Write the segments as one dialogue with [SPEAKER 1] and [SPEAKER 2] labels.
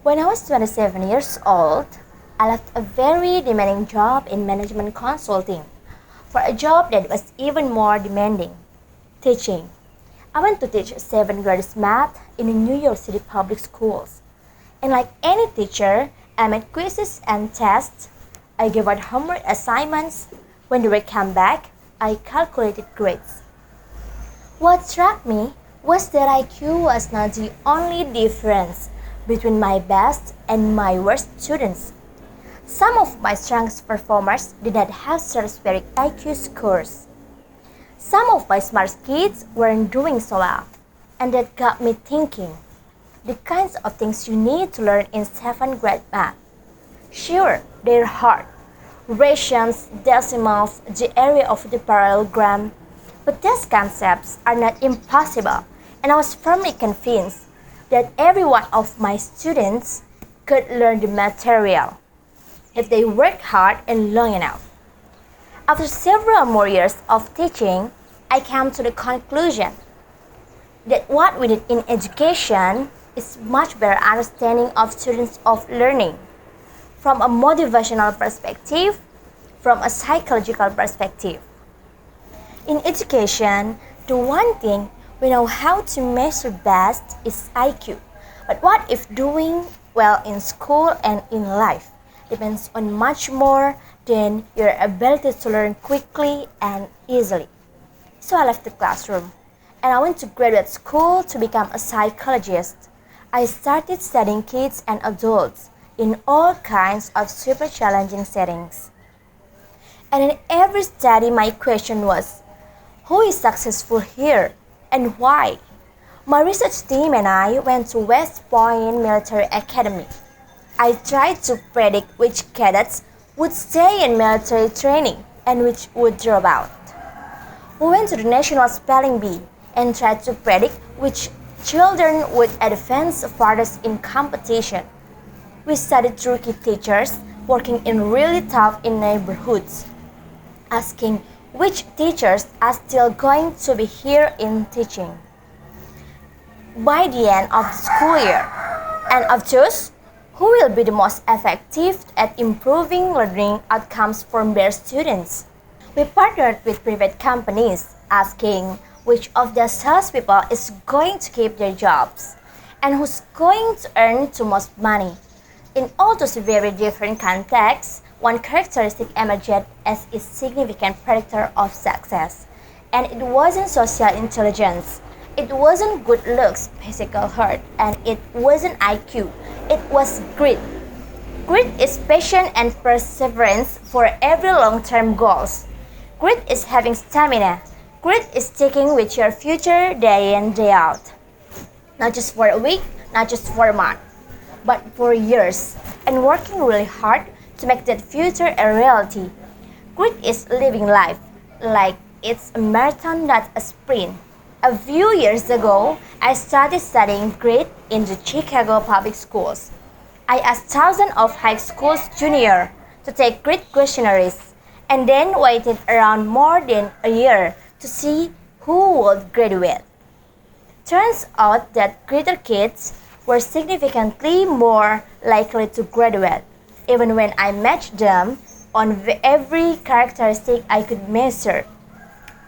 [SPEAKER 1] When I was 27 years old, I left a very demanding job in management consulting for a job that was even more demanding, teaching. I went to teach 7th grade math in the New York City public schools. And like any teacher, I made quizzes and tests. I gave out homework assignments. When the work came back, I calculated grades. What struck me was that IQ was not the only difference between my best and my worst students. Some of my strongest performers did not have stratospheric IQ scores. Some of my smart kids weren't doing so well, and that got me thinking. The kinds of things you need to learn in 7th grade math. Sure, they're hard. Rations, decimals, the area of the parallelogram. But these concepts are not impossible, and I was firmly convinced that every one of my students could learn the material if they worked hard and long enough. After several more years of teaching, I came to the conclusion that what we need in education is much better understanding of students of learning from a motivational perspective, from a psychological perspective. In education, the one thing we know how to measure best is IQ. But what if doing well in school and in life depends on much more than your ability to learn quickly and easily? So I left the classroom and I went to graduate school to become a psychologist. I started studying kids and adults in all kinds of super challenging settings. And in every study my question was, who is successful here and why? My research team and I went to West Point Military Academy. I tried to predict which cadets would stay in military training and which would drop out. We went to the National Spelling Bee and tried to predict which children would advance farthest in competition. We studied rookie teachers working in really tough in neighborhoods, asking which teachers are still going to be here in teaching by the end of the school year, and of those, who will be the most effective at improving learning outcomes for their students. We partnered with private companies, asking which of their salespeople is going to keep their jobs and who's going to earn the most money. In all those very different contexts, one characteristic emerged as a significant predictor of success, and it wasn't social intelligence, it wasn't good looks, physical health, and it wasn't IQ, it was grit. Grit is passion and perseverance for every long-term goals. Grit is having stamina. Grit is sticking with your future day in, day out. Not just for a week, not just for a month, but for years, and working really hard to make that future a reality. Grit is living life like it's a marathon, not a sprint. A few years ago, I started studying grit in the Chicago public schools. I asked thousands of high school juniors to take grit questionnaires and then waited around more than a year to see who would graduate. Turns out that gritter kids were significantly more likely to graduate, even when I matched them on every characteristic I could measure.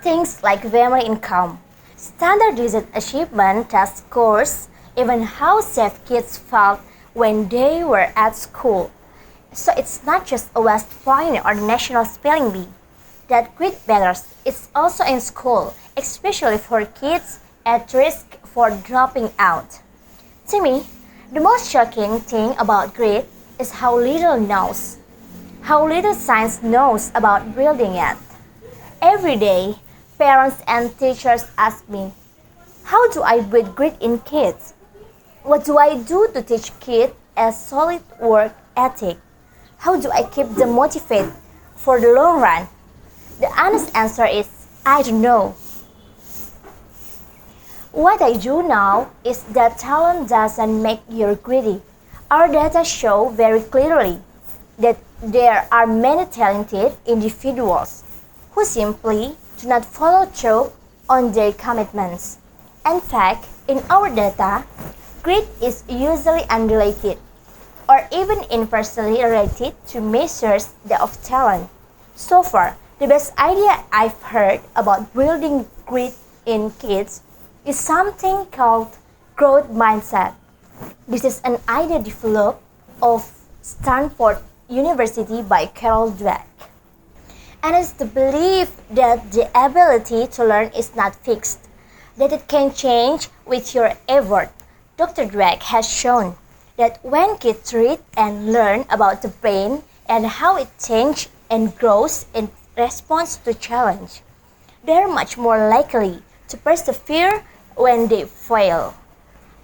[SPEAKER 1] Things like family income, standardized achievement test scores, even how safe kids felt when they were at school. So it's not just a West Point or National Spelling Bee that grit matters, it's also in school, especially for kids at risk for dropping out. To me, the most shocking thing about grit is how little science knows about building it. Every day, parents and teachers ask me, how do I build grit in kids? What do I do to teach kids a solid work ethic? How do I keep them motivated for the long run? The honest answer is, I don't know. What I do know is that talent doesn't make you greedy. Our data show very clearly that there are many talented individuals who simply do not follow through on their commitments. In fact, in our data, grit is usually unrelated or even inversely related to measures of talent. So far, the best idea I've heard about building grit in kids is something called growth mindset. This is an idea developed of Stanford University by Carol Dweck. And it's the belief that the ability to learn is not fixed, that it can change with your effort. Dr. Dweck has shown that when kids read and learn about the brain and how it changes and grows in response to challenge, they're much more likely to persevere when they fail,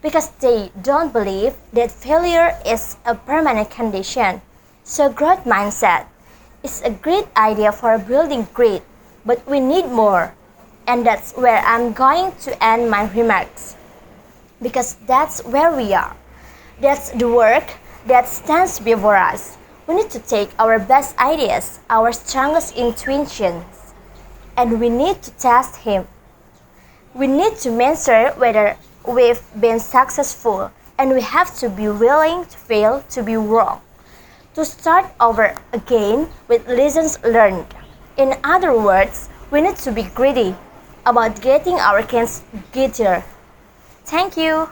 [SPEAKER 1] because they don't believe that failure is a permanent condition. So growth mindset is a great idea for building grit, but we need more. And that's where I'm going to end my remarks, because that's where we are. That's the work that stands before us. We need to take our best ideas, our strongest intuitions, and we need to test him. We need to measure whether we've been successful, and we have to be willing to fail, to be wrong, to start over again with lessons learned. In other words, we need to be greedy about getting our kids grittier. Thank you.